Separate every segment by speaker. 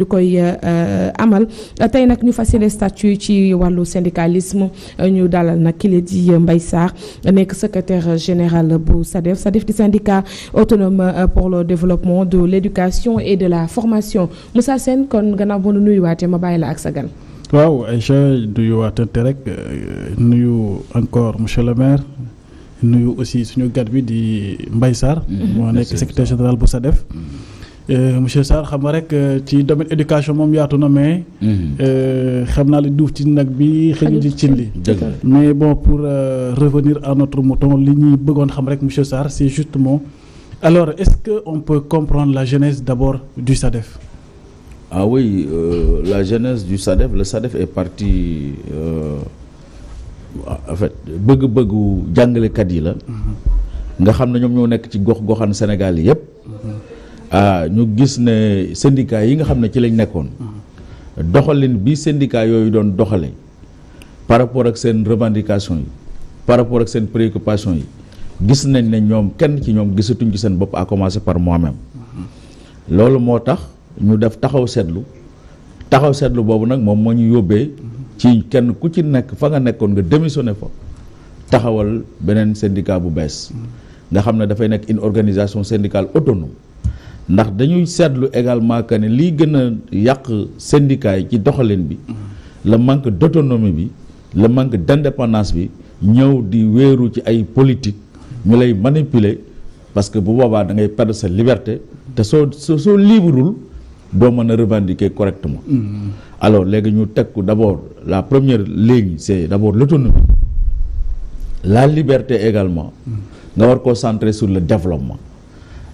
Speaker 1: du koy amal tey nag ñu fas yéene statut ci wàllu syndicalisme ñu dalal nag ki la di Mbaye Sarr nekk secrétaire général bu SADEF di syndicat autonome pour le développement de l'éducation et de la formation Moussa Sène kon gannaaw boo nu nuyuwaatee ma bàyyi la ak sa gan.
Speaker 2: waaw Aïcha nuyuwaatante rek nuyu encore monsieur le maire nuyu aussi suñu gat bi di Mbaye Sarr. moo nekk secrétaire général bu SADEF. monsieur Sarr xam nga rek ci domaine éducation moom yaatu na mais xam naa li duuf ci nag bi xëñu ci cin li mais bon pour revenir à notre mouton li ñuy bëggoon xam rek monsieur Sarr c'est justement alors est-ce que on peut comprendre la genèse d'abord du SADEF?
Speaker 3: Ah oui, la genèse du SADEF, le SADEF est parti en fait bëgg-bëggu jàngalekat yi la nga xam ne ñoom ñoo nekk ci gox-goxaan Sénégal yi yëpp ñu gis ne syndicat yi nga xam ne ci lañ nekkoon doxalin bi syndicat yooyu doon doxale par rapport ak seen revendication yi par rapport ak seen préoccupation yi gis nañ ne ñoom kenn ci ñoom gisatuñ ci seen bopp à commencer par moi-même loolu moo tax ñu def taxaw seetlu boobu nag moom moo ñu yóbbee ci kenn ku ci nekk fa nga nekkoon nga démissionné fa taxawal beneen syndicat bu bees nga xam ne dafay nekk une organisation syndicale autonome ndax dañuy seetlu également que ne lii gën a yàq syndicat yi ci doxalin bi le manque d'autonomie bi le manque d'indépendance bi ñëw di wéeru ci ay politique ñu lay manipuler parce que bu boobaa da ngay perdre sa liberté te soo libreul doo mën a revendiquer correctement. Alors léegi ñu teg ko d'abord la première ligne c'est d'abord l'autonomie la liberté également nga war koo centrer sur le développement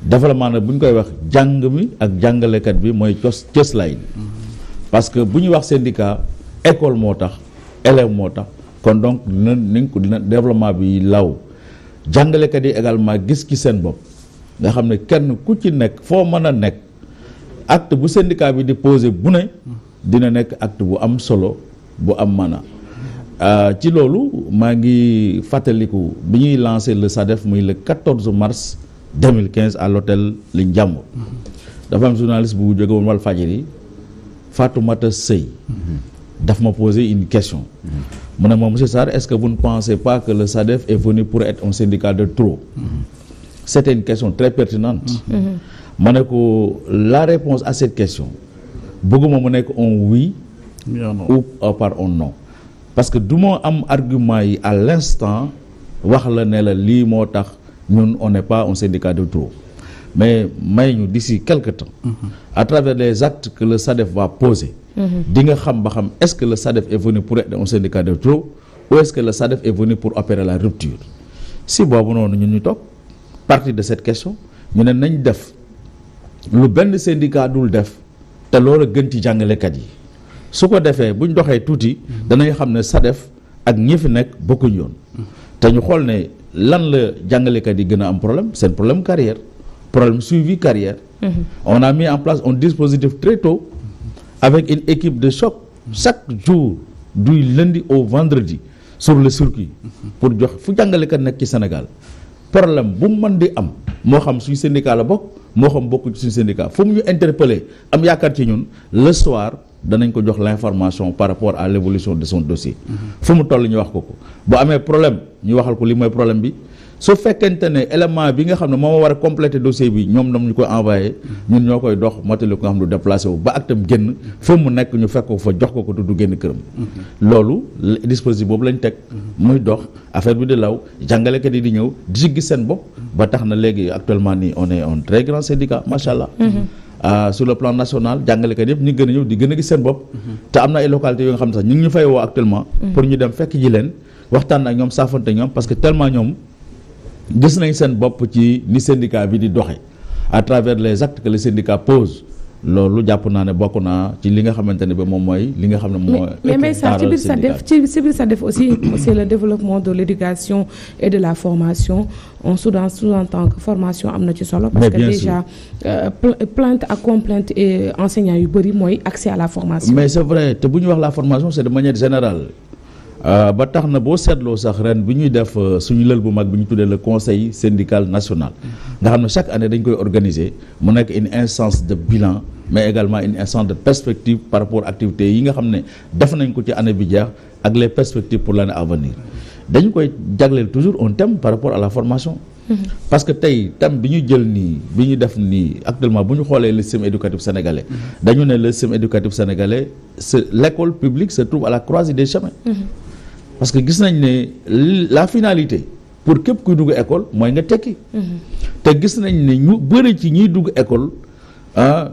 Speaker 3: nag bu ñu koy wax jàng mi ak jàngalekat bi mooy cëslaay bi parce que bu ñuy wax syndicat école moo tax élève moo tax kon donc dina développement bi law jàngalekat yi également gis ci seen bopp nga xam ne kenn ku ci nekk foo mën a nekk acte bu syndicat bi di poser bu ne dina nekk acte bu am solo bu am maana ci loolu maa ngi fàttaliku bi ñuy lancé le SADEF muy le 14 mars 2015 à l'hôtel Ligne Jambour dafa am journaliste bu jóge woon Walfadjri Fatoumata Sey daf ma poser une question mu ne moom monsieur Sarr est-ce que vous ne pensez pas que le SADEF est venu pour être un syndicat de trop? C'était une question très pertinente. Ma ne ko la réponse à cette question bëgguma mu nekk un oui ou par un non parce que du ma am argument yi à l'instant wax la ne la lii moo tax ñun on n'est pas un syndicat de trop mais may ñu d'ici quelque temps à travers les actes que le SADEF va poser di nga xam ba xam est-ce que le SADEF est venu pour être un syndicat de trop ou est-ce que le SADEF est venu pour opérer la rupture si boobu noonu ñun ñu toog partir de cette question ñu ne nañ def lu benn syndicat dul def te loolu gën ci jàngalekat yi su ko defee buñ doxee tuuti danañ xam ne SADEF ak ñi fi nekk bokkuñ yoon te ñu xool ne lan la jàngalekat yi gën a am problème seen problème carrière problème suivi carrière on a mis en place un dispositif très tôt avec une équipe de choc chaque jour du lundi au vendredi sur le circuit pour jox fu jàngalekat nekk ci Sénégal problème bu mu mën di am moo xam suñu syndicat la bokk moo xam bokk ci suñu syndicat fu mu ñu interpeller am yaakaar ci ñun le soir danañ ko jox l'information par rapport à l'évolution de son dossier fu mu toll ñu wax ko bu amee problème ñu waxal ko li mooy problème bi su fekkente ne élément bi nga xam ne moom war a compléter dossier bi ñoom nam ñu koy envoyé ñun ñoo koy dox matali ko nga xam ne déplacé wu ba actam génn fa mu nekk ñu fekk ko fa jox ko du génn këram loolu dispositif boobu lañ teg muy dox affaire bi di law jàngalekat yi di ñëw di si gis seen bopp ba tax na léegi actuellement nii on est un très grand syndicat macha allah. Sur le plan national jàngalekat yëpp ñu gën a ñëw di gën a gis seen bopp te am na ay localités yoo nga xam ne sax ñu ngi ñu fay woo actuellement pour ñu dem fekk ji leen waxtaan ak ñoom saafante ñoom parce que tellement ñoom gis nañ seen bopp ci ni syndicat bi di doxe à travers les actes que le syndicat pose loolu jàpp naa ne bokk naa ci li nga xamante ne ba moom mooy li nga xam ne moo
Speaker 1: mais ça ci biir SADEF aussi c'est le développement de l'éducation et de la formation on sous-entend que formation am na ci solo parce que déjà plainte ak complainte et enseignants yu bëri mooy accès à la formation
Speaker 3: mais c'est vrai te bu ñu wax la formation c'est de manière générale ba tax na boo seetloo sax ren bi ñuy def suñu lël bu mag bi ñu tuddee le conseil syndical national nga xam ne chaque année dañ koy organiser mu nekk une instance de bilan mais également une instance de perspective par rapport à activités yi nga xam ne def nañ ko ci année bi jeex ak les perspectives pour l'année à venir dañu koy jagleel toujours un thème par rapport à la formation. Parce que tey thème bi ñu jël nii bi ñu def nii actuellement bu ñu xoolee le système éducatif sénégalais dañu ne le système éducatif sénégalais l'école publique se trouve à la croisée des chemins. Parce que gis nañ ne la finalité pour képp kuy dugg école mooy nga tekki. te gis nañ ne ñu bëri ci ñiy dugg école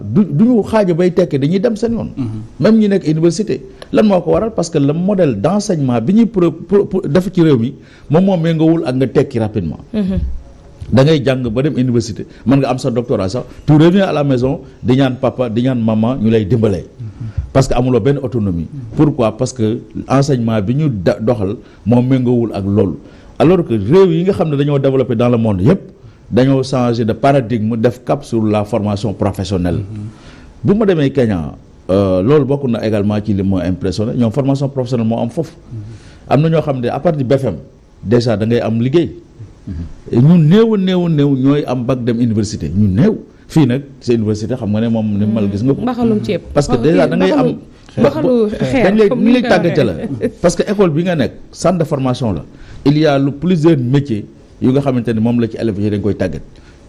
Speaker 3: du ñu xaaja bay tekki dañuy dem seen yoon. même ñi nekk université lan moo ko waral parce que le modèle d'enseignement bi ñuy def ci réew mi moom moo méngoowul ak nga tekki rapidement. da ngay jàng ba dem université mën nga am sa doctorat sax tu reviens à la maison di ñaan papa di ñaan maman ñu lay dimbalee. parce que amuloo benn autonomie. pourquoi parce que enseignement bi ñu doxal moom méngoowul ak loolu. alors que réew yi nga xam ne dañoo développé dans le monde yépp dañoo changer de paradigme def cap sur la formation professionnelle. bu ma demee Kenya loolu bokk na également ci li ma impressionné ñoom formation professionnelle moo am foofu. am na ñoo xam ne à partir du BFM déjà da ngay am liggéey. ñu néew ñooy am bac dem université ñu néew fii nag sa université xam nga ne moom ni mal gis nga ko.
Speaker 1: mbaxalum ceeb
Speaker 3: parce que déjà da ngay am.
Speaker 1: mbaxalu xeer
Speaker 3: dañ lay tàggate la parce que école bi nga nekk centre de formation la il y a plusieurs métiers yu nga xamante ne moom la ci élèves yi dañ koy tàggat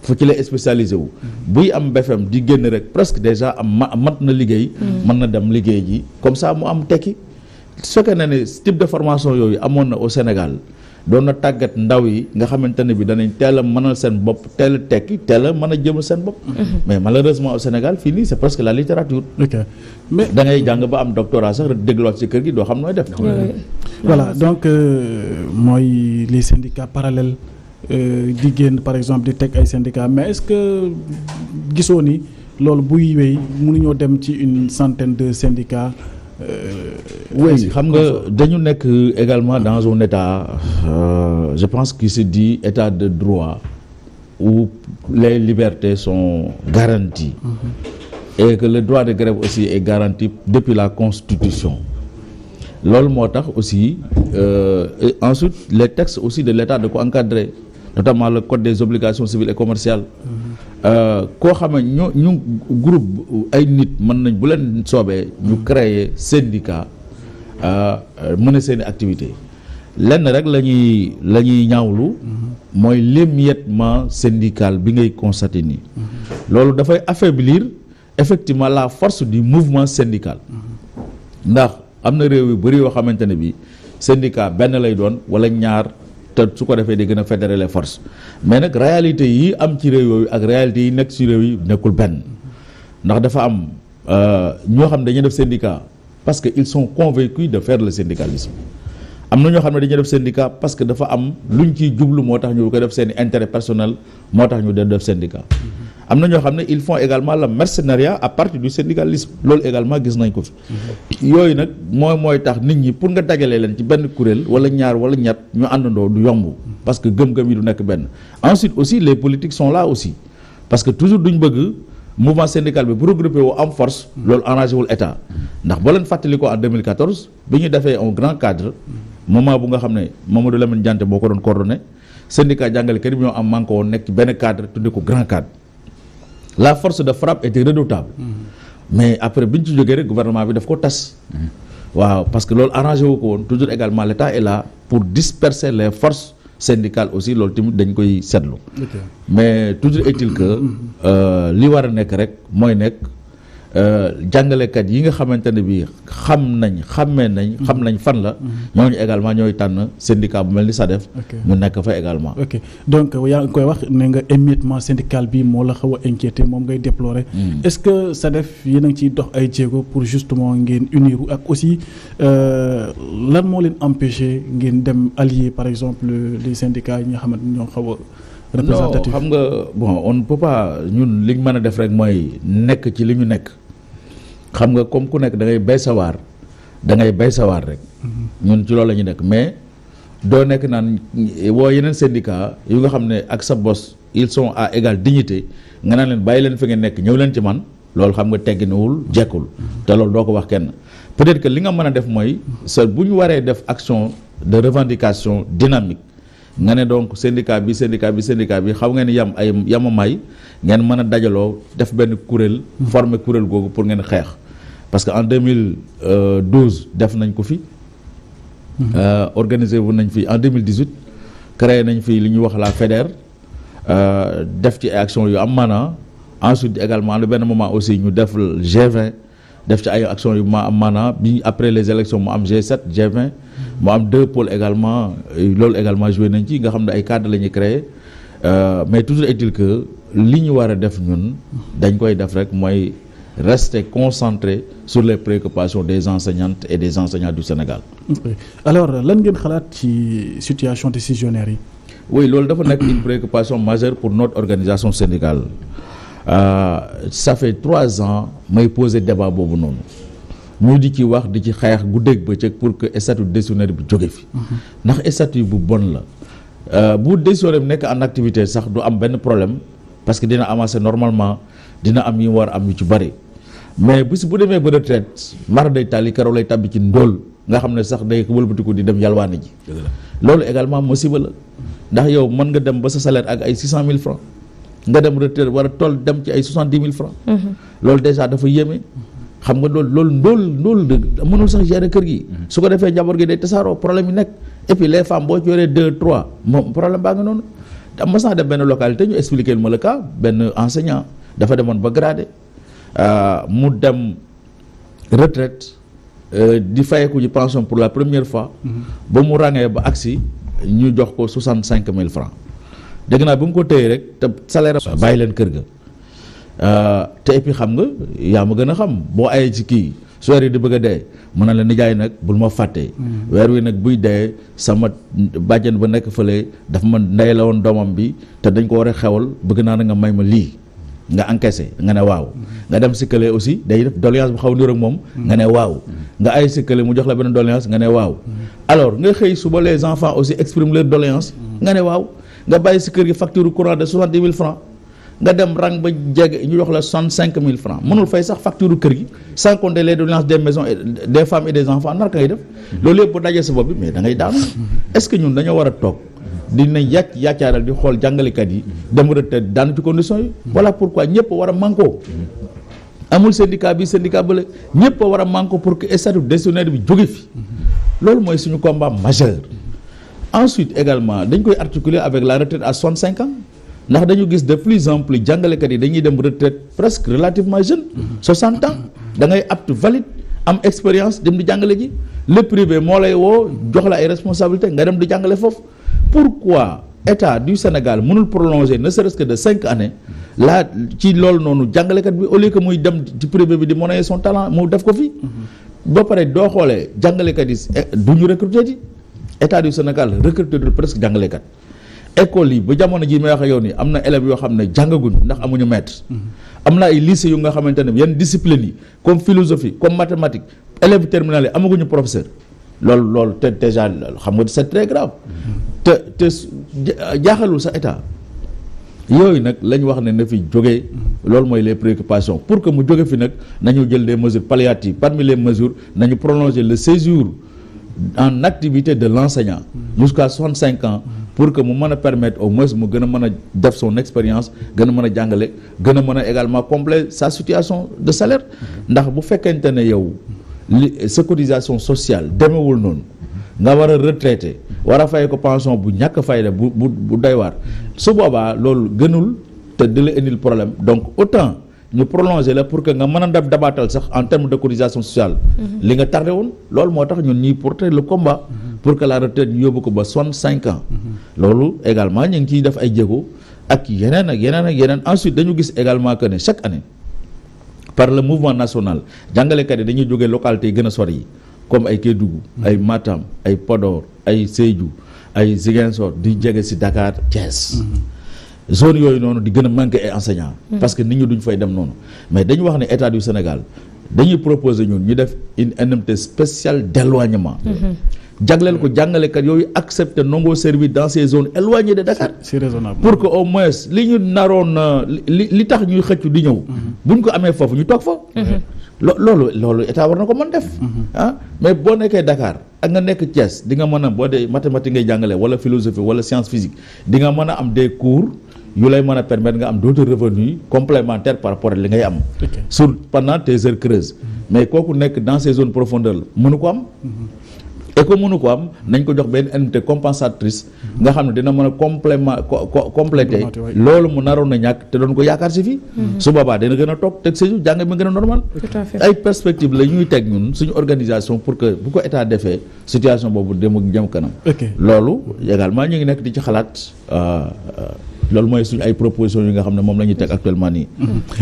Speaker 3: fu ci lay spécialisé wu. buy am BFM di génn rek presque déjà am mat na liggéey. mën na dem liggéey ji comme ça mu am tekki su fekkee ne type de formation yooyu amoon na au Sénégal. doon na tàggat ndaw yi nga xamante ne bi danañ teel a mënal seen bopp teel a tekki teel a mën a jëmal seen bopp. mais malheureusement au Sénégal fii nii c'est presque la littérature.
Speaker 2: ok mais
Speaker 3: da ngay jàng ba am doctorat sax rek dégluwaat ci kër gi doo xam nooy def.
Speaker 2: voilà donc mooy les syndicats parallèles di génn par exemple di teg ay syndicats mais est-ce que gisoo ni loolu buy wéy mënuñoo dem ci une centaine de syndicats.
Speaker 3: Oui xam nga dañu nekk également dans un état je pense qu'il se dit état de droit où les libertés sont garanties et que le droit de grève aussi est garanti depuis la Constitution loolu moo tax aussi et ensuite les textes aussi de l'état da ko encadrer notamment le code des obligations civiles et commerciales koo xam ne ñu groupe ay nit mën nañ bu leen soobee ñu créer syndicat mën a seeni activité lenn rek la ñuy ñaawlu mooy l'émiettement syndical bi ngay constater nii loolu dafay affaiblir effectivement la force du mouvement syndical ndax am na réew yu bari yoo xamante ne bi syndicat benn lay doon wala ñaar te su ko defee di gën a fédérer les forces mais nag réalité yi am ci réew yooyu ak réalité yi nekk ci réew yi nekkul benn ndax dafa am ñoo xam ne dañuy def syndicat parce que ils sont convaincus de faire le syndicalisme am na ñoo xam ne dañuy def syndicat parce que dafa am luñ ciy jublu moo tax ñu ko def seen intérêt personnel moo tax ñu def syndicat am na ñoo xam ne ils font également le mercenariat à partir du syndicalisme loolu également gis nañ ko fi yooyu nag mooy tax nit ñi pour nga dajalee leen ci benn kuréel wala ñaar wala ñett ñu àndandoo du yomb parce que gëm-gëm yi du nekk benn ensuite aussi les politiques sont là aussi parce que toujours duñ bëgg mouvement syndical bi bu regroupé woo am force loolu arrangé wul état ndax boo leen fàttali ko en 2014 bi ñu defee un grand cadre moment bu nga xam ne Mamadou Lamine Diante boo ko doon coordonné syndicat jàngalekat yi ñoo am manqué woon nekk ci benn cadre tudde ko grand cadre la force de frappe était redoutable mais après bi ñu ci jógee rek gouvernement bi daf ko tas waaw parce que loolu arrangé wu ko woon toujours également l'État est là pour disperser les forces syndicales aussi loolu tamit dañ koy seetlu mais toujours est-il que li war a nekk rek mooy nekk jàngalekat yi nga xamante ne bi xam nañ fan la ñooñu également ñooy tànn syndicat bu mel ni SADEF ñu nekk fa également
Speaker 2: ok donc yaa ngi koy wax ne nga émiettement syndical bi moo la xaw a inquiété moom ngay déplorer est-ce que SADEF yéen a ngi ciy dox ay jéego pour justement ngeen unir ak aussi lan moo leen empêcher ngeen dem allier par exemple les syndicats yi nga xamante ñoo xaw a représentatif
Speaker 3: non xam nga bon on ne peut pas ñun li ñu mën a def rek mooy nekk ci li ñu nekk xam nga comme ku nekk da ngay bay sawaar rek ñun ci loolu la ñu nekk mais doo nekk naan woo yeneen syndicat yu nga xam ne ak sa boss ils sont à égale dignité nga naan leen bàyyi leen fi ngeen nekk ñëw leen ci man loolu xam nga tegginuwul jekkul te loolu doo ko wax kenn peut-être que li nga mën a def mooy sa bu ñu waree def action de revendication dynamique nga ne donc syndicat bi xaw ngeen yamamaay ngeen mën a dajaloo def benn kuréel former kuréel googu pour ngeen xeex parce que en 2012 def nañ ko fi organisé wu nañ fi en 2018 créé nañ fi li ñuy wax la FEDER def ci ay action yu am maanaa ensuite également le benn moment aussi ñu def G20 def ci ay action yu ma am maanaa bi après les élections mu am G7 G20 mu am 2 pôles également loolu également joué nañ ci nga xam ne ay cadres la ñuy créé mais toujours est-il que li ñu war a def ñun dañ koy def rek mooy rester concentré sur les préoccupations des enseignantes et des enseignants du Sénégal.
Speaker 2: Okay. Alors lan ngeen xalaat ci situation décisionnaire yi.
Speaker 3: Oui, loolu dafa nekk une préoccupation majeure pour notre organisation syndicale. Ça fait 3 ans may poser débat boobu noonu ñu di ci wax di ci xeex guddeeg bëccëg pour que statut décisionnaire bi jóge fi. ndax statut bu bon la bu décisionnaire bi nekk en activité sax du am benn problème parce que dina avancer normalement dina am yi war am yu ci bari mais bis bu demee ba retraite mara day tàlli keroog lay tàbbi ci ndóol nga xam ne sax day wëlbatiku di dem yalwaani ji. loolu également musiba la ndax yow mën nga dem ba sa salaire ak ay 600 000 francs nga dem retraite war a toll dem ci ay 70 000 francs loolu déjà dafa yéeme xam nga loolu ndóol mënul sax gérer kër gi su ko defee njaboot gi day tasaaroo problème yi nekk et puis les femmes boo ci yoree 2 3 moom problème baa nga noonu da mas naa dem benn localité ñu expliquer ma le cas benn enseignant dafa demoon ba gradé mu dem retraite di fayeku ji pension pour la première fois ba mu ràngee ba agsi ñu jox ko 65 000 francs dégg naa bi mu ko téye rek te salaire bàyyi leen kër ga te et puis xam nga yaa ma gën a xam boo ayee ci kii su weer yi di bëgg a dee mën na la nijaay nag bul ma fàttee weer wi nag buy dee sama bàjjen ba nekk fële dafa ma ndey la woon doomam bi te dañ ko war a xewal bëgg naa na nga may ma lii nga encaissé nga ne waaw nga dem sikkale aussi day def doléance bu xaw niir ak moom nga ne waaw nga ay sikkale mu jox la benn doléance nga ne waaw alors nga xëy suba les enfants aussi expriment leur doléance nga ne waaw nga bàyyi si kër gi facture courant de 70 000 francs nga dem rang ba jege ñu jox la 65 000 francs mënul fay sax facture kër gi sans compter les doléances des maisons et des femmes et des enfants nar ka ngay def loolu yëpp bu dajee sa bopp bi mais da ngay daanu est-ce que ñun dañoo war a toog dina yaccaaral di xool jàngalekat yi dem retraite daanu ci conditions yi voilà pourquoi ñëpp war a manko amul syndicat bi syndicat bële ñëpp war a manko pour que statut décisionnaire bi jóge fi loolu mooy suñu combat majeur. Ensuite également dañ koy articuler avec la retraite à 65 ans ndax dañu gis de plus en plus jàngalekat yi dañuy dem retraite presque relativement jeune 60 ans da ngay apte valide am expérience dem di jàngale ji le privé moo lay woo jox la ay responsabilités nga dem di jàngale foofu. Pourquoi État du Sénégal mënul prolonger ne serait-ce que de 5 années là ci loolu noonu jàngalekat bi au lieu que muy dem ci privé bi di monnayer son talent mu def ko fi. ba pare doo xoolee jàngalekat yi du ñu recruter ji État du Sénégal recruter du presque jàngalekat école yi ba jamono ji may wax ak yow nii am na élèves yoo xam ne jàngaguñ ndax amuñu maître. am na ay lycée yu nga xamante ne yenn discipline yi comme philosophie comme mathématique élèves terminale yi amaguñu professeur loolu te déjà xam nga c'est très grave. te jaaxalul sa état yooyu nag la ñu wax ne na fi jógee loolu mooy les préoccupations pour que mu jóge fi nag nañu jël des mesures palliatives parmi les mesures nañu prolonger le séjour en activité de l'enseignant jusqu'à 65 ans pour que mu mën a permettre au moins mu gën a mën a def son expérience gën a mën a jàngale gën a mën a également combler sa situation de salaire ndax bu fekkente ne yow sa cotisation sociale demewul noonu nga war a retraité war a fay ko pension bu ñàkk fayda bu doy waar su boobaa loolu gënul te di la indil problème donc autant ñu prolonger la pour que nga mën a def dabaatal sax en termes de cotisation sociale li nga tardé woon loolu moo tax ñun ñuy porter le combat pour que la retraite ñu yóbbu ko ba 65 ans loolu également ñu ngi ciy def ay jéego ak yeneen ensuite dañu gis également que ne chaque année par le mouvement national jàngalekat yi dañuy jógee localités yi gën a sori yi comme ay Kédougou ay Matam ay Podor ay Sédhiou ay Ziguinchor di jege ci Dakar Thiès zone yooyu noonu di gën a manqué ay enseignants parce que nit ñi duñ fay dem noonu mais dañu wax ne État du Sénégal dañuy proposer ñun ñu def une indemnité spéciale d'éloignement jagleel ko jàngalekat yooyu accepter nangoo servir dans ces zones éloignées de Dakar.
Speaker 2: C'est raisonnable.
Speaker 3: Pour que au moins li ñu naroon li tax ñuy xëccu di ñëw buñ ko amee foofu ñu toog fa loolu état war na ko mën def mais boo nekkee Dakar ak nga nekk Thiès di nga mën a boo dee mathématique ngay jàngale wala philosophie wala science physique di nga mën a am des cours yu lay mën a permettre nga am d'autres revenus complémentaires par rapport ak li ngay am sur pendant tes heures creuses mais kooku nekk dans ces zones profondeurs la mënu ko am et que mënu ko am nañ ko jox benn indemnité compensatrice nga xam ne dina mën a compléter loolu mu naroon na ñàkk te doon ko yaakaar si fii su boobaa dina gën a toog teg séjour jàng mi gën a normal ay perspectives la ñuy teg ñun suñu organisation pour que bu ko état defee situation boobu jëm kanam loolu également ñu ngi nekk di ci xalaat loolu mooy suñu ay propositions yi nga xam ne moom la ñuy teg actuellement nii.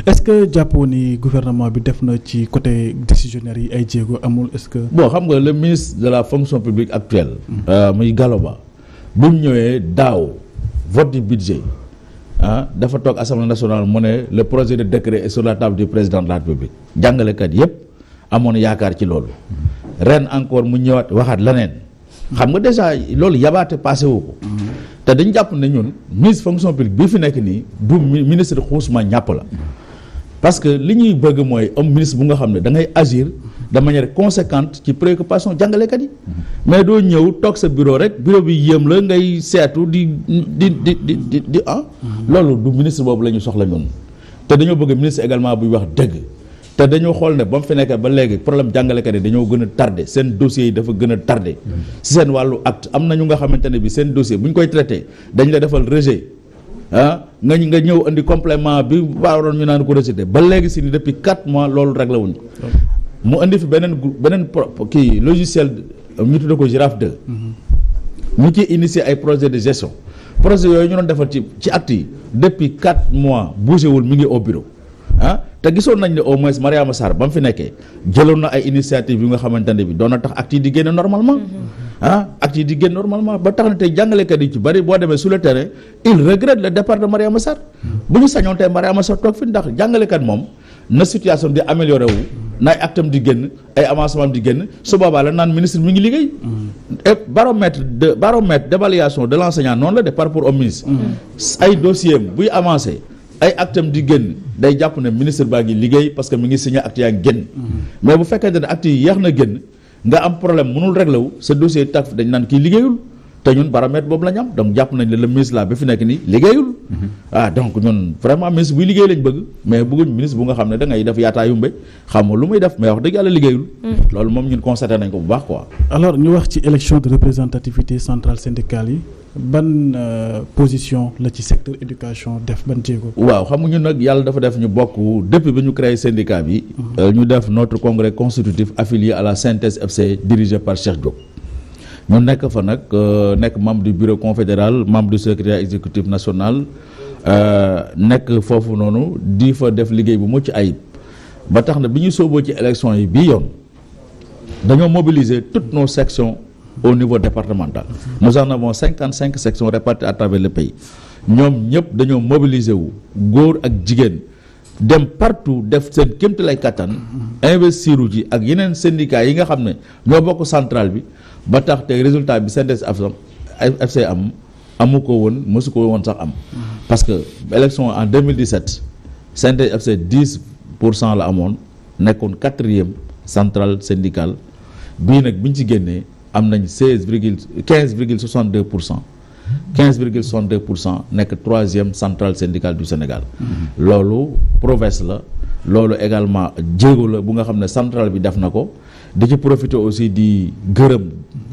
Speaker 2: est-ce que jàppoo ni gouvernement bi def na ci côté décisionnaire yi ay jéego amul est-ce que.
Speaker 3: bon xam nga le ministre de la fonction publique actuelle. muy Gallo Ba bi mu ñëwee daaw vote du budget dafa toog assemblée nationale mu ne le projet de décret est sur la table du président de la République jàngalekat yépp amoon yaakaar ci loolu. ren encore mu ñëwaat waxaat leneen. xam nga déjà loolu yabaate passé wu ko. te dañu jàpp ne ñun ministre fonction publique bii fi nekk nii du ministre xuusma ñàpp la parce que li ñuy bëgg mooy am ministre bu nga xam ne da ngay agir de manière conséquente ci préoccupation jàngalekat yi mais doo ñëw toog sa bureau rek bureau bi yéem la ngay seetu di loolu du ministre boobu la ñu soxla ñun te dañoo bëgg ministre également buy wax dëgg te dañoo xool ne ba mu fi nekkee ba léegi problème jàngalekat yi dañoo gën a tardé seen dossiers yi dafa gën a tardé si seen wàllu acte am na ñu nga xamante ne bi seen dossier bu ñu koy traité dañ la defal rejet nga ñëw indi complément bi waroon ñu naan ko rejeté ba léegi si ni depuis 4 mois loolu réglé wuñ ko mu indi fi beneen kii logiciel ñu tudde ko Giraffe 2 mu ci initier ay projet de gestion projet yooyu ñu doon defal ci acte yi depuis 4 mois bougé wul mi ngi au bureau te gisoon nañ ne au moins Mariama Sarr ba mu fi nekkee jëloon na ay initiative yu nga xamante ne bi doon na tax actes yi di génne normalement actes yi di génne normalement ba tax na tey jàngalekat yi ci bari boo demee sur le terrain il regrette le départ de Mariama Sarr bu ñu sañoon tey Mariama Sarr toog fi ndax jàngalekat moom na situation di amélioré wu na ay actam di génn ay avancement di génn su boobaa la naan ministre mi ngi liggéey et baromètre d'évaluation de l'enseignant noonu la de par rapport au ministre ay dossier buy avancé ay actam di génn day jàpp ne ministre baa ngi liggéey parce que mi ngi signé acte yaa ngi génn mais bu fekkente ne acte yi yeex na génn nga am problème mënul réglé wu sa dossier taf dañ naan kii liggéeyul te ñun baromètre boobu la ñu am donc jàpp nañ ne le ministre là ba fi nekk nii liggéeyul donc ñun vraiment ministre buy liggéey lañ bëgg mais bëgguñ ministre bu nga xam ne da ngay def yaataa yumbe xamul lu muy def mais wax dëgg yàlla liggéeyul loolu moom ñun constaté nañ ko bu baax quoi.
Speaker 2: alors ñu wax ci élection de représentativité centrale syndicale yi ban position la ci secteur éducation def ban jéego.
Speaker 3: waaw xam nga ñun nag yàlla dafa def ñu bokk depuis bi ñu créé syndicat bi. ñu def notre congrès constitutif affilié à la Synthèse FC dirigé par Cheikh Diop. ñu nekk fa nag nekk membre du bureau confédéral membre du secrétariat exécutif national nekk foofu noonu di fa def liggéey bu mucc ayib ba tax na bi ñu sooboo ci élection yi bii yoon dañoo mobiliser toutes nos sections au niveau départemental. Nous en avons 55 sections réparties à travers le pays ñoom ñëpp dañoo mobiliser wu góor ak jigéen dem partout def seen kéemtalaay kattan investir wu ci ak yeneen syndicats yi nga xam ne ñoo bokk centrale bi ba tax te résultat bi Synthèse FC amu ko woon mësu ko woon sax am parce que élection en 2017 Synthèse FC 10% la amoon nekkoon 4e centrale syndicale bii nag bi ñu ci génnee am nañ 15,62% nekk 3e centrale syndicale du Sénégal loolu prouesse la loolu également jéego la bu nga xam ne centrale bi def na ko di ci profiter aussi di gërëm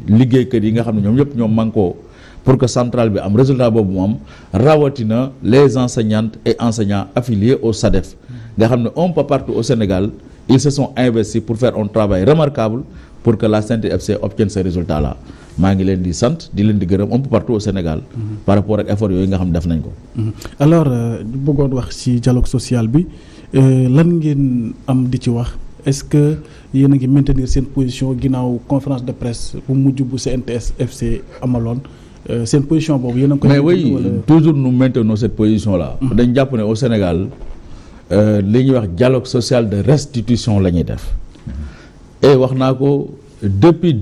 Speaker 3: liggéeykat yi nga xam ne ñoom yëpp ñoom mànkoo pour que centrale bi am résultat boobu mu am rawatina les enseignantes et enseignants affiliés au SADEF nga xam ne un peu partout au Sénégal ils se sont investis pour faire un travail remarquable pour que la Synthèse FC obtienne ces résultats là maa ngi leen di sant di leen di gërëm un peu partout au Sénégal par rapport ak effort yooyu nga xam ne def nañ ko.
Speaker 2: alors bëggoon wax ci dialogue social bi lan ngeen am di ci wax est-ce que yéen a ngi maintenir seen position ginnaaw conférence de presse bu mujj bu Synthèse FC amaloon seen position boobu yéen a ngi ko.
Speaker 3: mais oui toujours nous maintenons cette position là. dañ jàpp ne au Sénégal li ñuy wax dialogue social de restitution la ñuy def. et wax naa ko depuis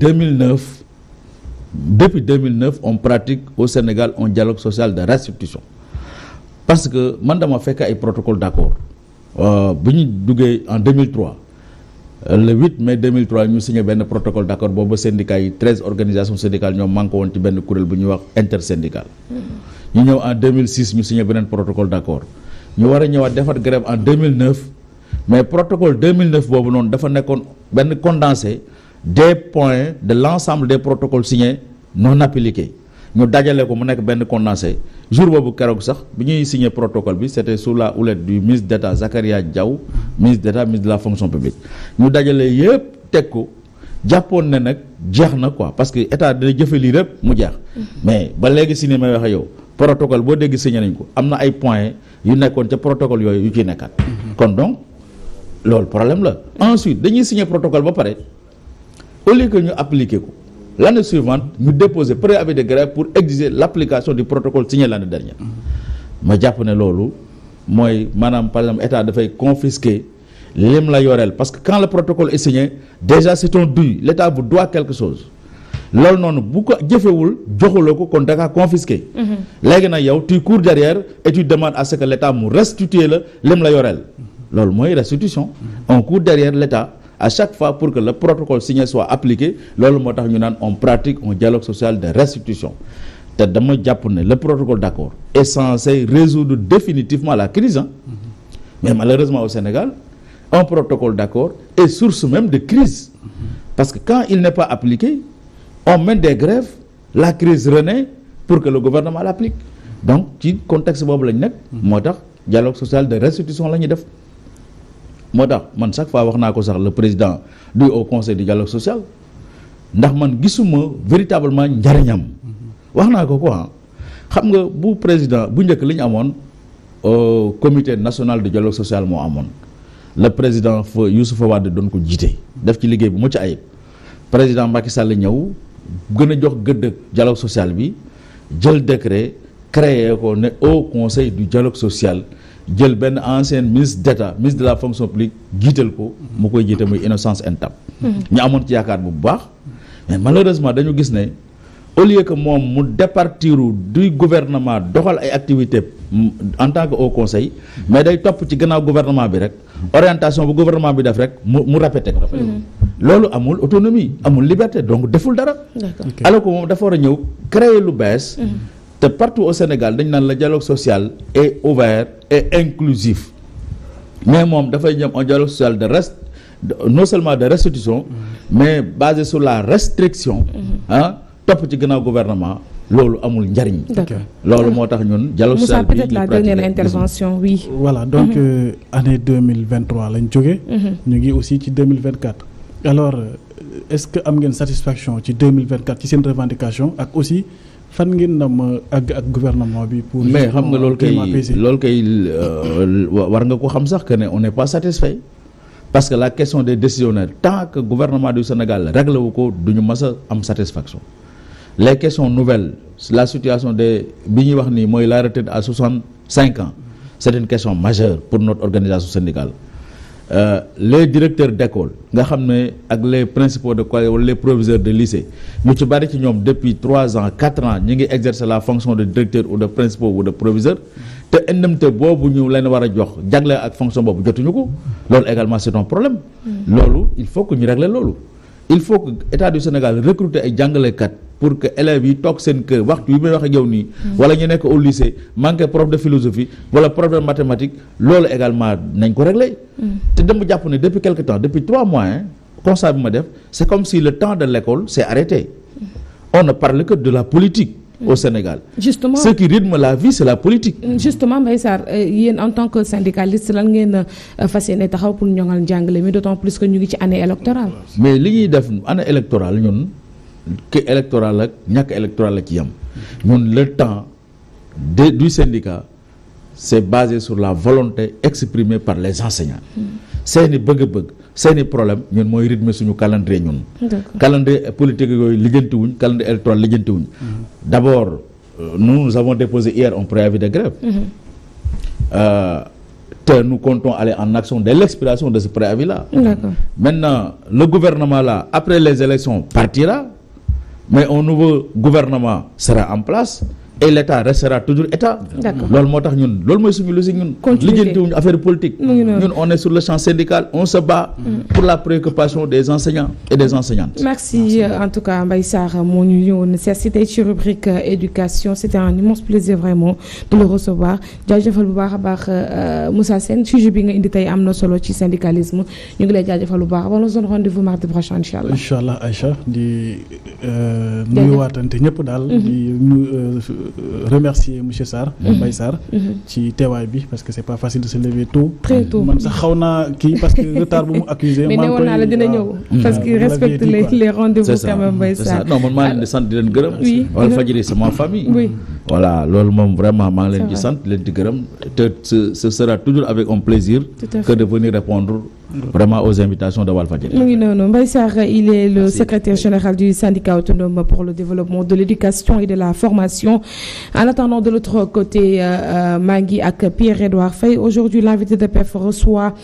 Speaker 3: 2009 on pratique au Sénégal un dialogue social de restitution parce que man dama fekk ay protocole d'accord bi ñu duggee en 2003 le 8 mai 2003 ñu signé benn protocole d'accord boobu syndicats yi 13 organisations syndicales ñoom manqué woon ci benn kuréel bu ñuy wax intersyndical. ñu ñëw en 2006 ñu signé beneen protocole d'accord ñu war a ñëwaat defar grève en 2009 mais protocole 2009 boobu noonu dafa nekkoon benn condensé des points de l'ensemble des protocoles signés non appliqués ñu dajale ko mu nekk benn condensé jour boobu keroog sax bi ñuy signé protocole bi c'était sous la houlette du ministre d'État Zakaria Diaw ministre d'État ministre de la fonction publique ñu dajale yëpp teg ko jàppoon ne nag jeex na quoi parce que état dina jëfe lii rek mu jeex mais ba léegi si ni may waxe yow protocole boo dégg signé nañ ko am na ay points yu nekkoon ca protocole yooyu yu ciy nekkaat kon donc loolu problème la ensuite dañuy signé protocole ba pare au lieu que ñu appliquer ko l'année suivante ñu déposer préavis de grève pour exiger l'application du protocole signé l'année dernière ma jàpp ne loolu mooy maanaam par exemple état dafay confisquer lim la yoreel parce que quand le protocole est signé déjà c'est un dû l'état vous doit quelque chose loolu noonu bu ko jëfewul joxuloo ko kon danga confisqué léegi nag yow tu cours derrière et tu demandes à ce que l'état mu restituer la lim la yoreel loolu mooy restitution on court derrière l'état à chaque fois pour que le protocole signé soit appliqué loolu moo tax ñu naan on pratique un dialogue social de restitution te dama jàpp ne le protocole d'accord est censé résoudre définitivement la crise mais malheureusement au Sénégal un protocole d'accord est source même de crise parce que quand il n'est pas appliqué on mène des grèves la crise renaît pour que le gouvernement l'applique donc ci contexte boobu lañ nekk moo tax dialogue social de restitution la ñuy def moo tax man chaque fois wax naa ko sax le président du Haut Conseil du dialogue social ndax man gisuma véritablement njariñam wax naa ko quoi xam nga bu président bu njëkk li ñu amoon comité national de dialogue social moo amoon le président fa Youssoufa Wade doon ko jiite def ci liggéey bu mucc ayib président Macky Sall ñëw gën a jox gëdd dialogue social bi jël décret créé ko ne Haut Conseil du dialogue social jël benn ancien ministre d'État ministre de la fonction publique jiital ko mu koy jiite muy Innocence Ntap ñu amoon ci yaakaar bu baax mais malheureusement dañu gis ne au lieu que moom mu départiru du gouvernement doxal ay activités en tant que Haut Conseil mais day topp ci gannaaw gouvernement bi rek orientation bu gouvernement bi def rek mu répété ko loolu amul autonomie amul liberté donc deful dara alors que moom dafa war a ñëw créer lu bees te partout au Sénégal dañ naan le dialogue social est ouvert et inclusif mais moom dafay ñëm un dialogue social non seulement de restitution mais basé sur la restriction topp ci gannaaw gouvernement loolu amul njariñ loolu moo tax ñun dialogue social bi
Speaker 1: peut-être la dernière intervention oui
Speaker 2: voilà donc année 2023 lañ jógee ñu ngi aussi ci 2024 alors est-ce que am ngeen satisfaction ci 2024 ci seen revendication ak aussi fan ngeen na ma àgg ak gouvernement bi pour
Speaker 3: mais xam nga loolu kay war nga ko xam sax que ne on n'est pas satisfait parce que la question des décisionnaires tant que gouvernement du Sénégal réglé wu ko duñu mës a am satisfaction les questions nouvelles la situation des bi ñuy wax nii mooy la retraite à 65 ans c'est une question majeure pour notre organisation syndicale les directeurs d'école nga xam ne ak les principaux de collège wala les proviseurs de lycée ñu ci bari ci ñoom depuis 3 ans 4 ans ñi ngi exercer la fonction de directeur ou de principaux ou de proviseur te indemnité boobu ñu leen war a jox jagle ak fonction boobu jotuñu ko loolu également c'est un problème loolu il faut que ñu régler loolu il faut que état du Sénégal recruter ay jàngalekat pour que élèves yi toog seen kër waxtu yi may wax ak yow nii wala ñu nekk au lycée manqué prof de philosophie wala prof de mathématique loolu également nañ ko régler te dama jàpp ne depuis quelque temps depuis 3 mois constat bi ma def c'est comme si le temps de l'école s'est arrêté on ne parle que de la politique au Sénégal.
Speaker 1: Justement,
Speaker 3: ce qui rythme la vie c'est la politique.
Speaker 1: Justement Mbaye Sarr yéen en tant que syndicaliste lan ngeen fas yéene taxaw pour ñoŋal njàngale mi d'autant plus que ñu ngi ci année électorale.
Speaker 3: mais li ñuy def année électorale ñun que électoral ak ñàkk électoral la ci yam ñun le temps du syndicat c'est basé sur la volonté exprimée par les enseignants. seeni bëgg-bëgg seeni problème ñun mooy rythme suñu calendrier ñun. calendrier politique yooyu lijjantiwuñ calendrier électoral lijjantiwuñ. D'abord nous avons déposé hier un préavis de grève. Te nous comptons aller en action dès l'expiration de ce préavis-là. Maintenant le gouvernement là après les élections partira mais un nouveau gouvernement sera en place et l'État restera toujours État.
Speaker 1: D'accord.
Speaker 3: loolu moo tax ñun loolu mooy suñu logique ñun. lijjantiwuñu affaire politique. ñun on est sur le champ syndical on se bat pour la préoccupation des enseignants et des enseignantes.
Speaker 1: Merci en tout cas Mbaye Sarr moo ñu ñëwoon c'était ci rubrique éducation c'était un immense plaisir vraiment de le recevoir jaajëfal bu baax a baax Moussa Sène sujet bi nga indi tey am na solo ci syndicalisme ñu ngi lay jaajëfal bu baax on se donne rendez-vous mardi prochain incha allah.
Speaker 2: incha allah Aïcha di nuyuwaatante ñëpp daal. di remercier monsieur Sarr. Mbaye Sarr. ci teewaay bi parce que c'est pas facile de se lever tôt.
Speaker 1: très tôt
Speaker 2: man sax xaw naa kii parce que retard bu mu accusé.
Speaker 1: mais newoon naa la dina ñëw. parce qu'il respecte les rendez-vous quand même Mbaye Sarr.
Speaker 3: non man maa leen di sant di leen gërëm.
Speaker 1: oui
Speaker 3: Walfadjri c'est ma famille.
Speaker 1: oui
Speaker 3: voilà loolu moom vraiment maa ngi leen di sant leen di gërëm te ce sera toujours avec un plaisir. que de venir répondre vraiment aux invitations de Walfadjri.
Speaker 1: mu ngi noonu Mbaye Sarr il est le secrétaire général du syndicat autonome pour le développement de l'éducation et de la formation. En attendant de l'autre côté maa ngi ak Pierre-Edouard Faye aujourd'hui l'invité de PEF reçoit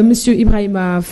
Speaker 1: monsieur Ibrahima Faye.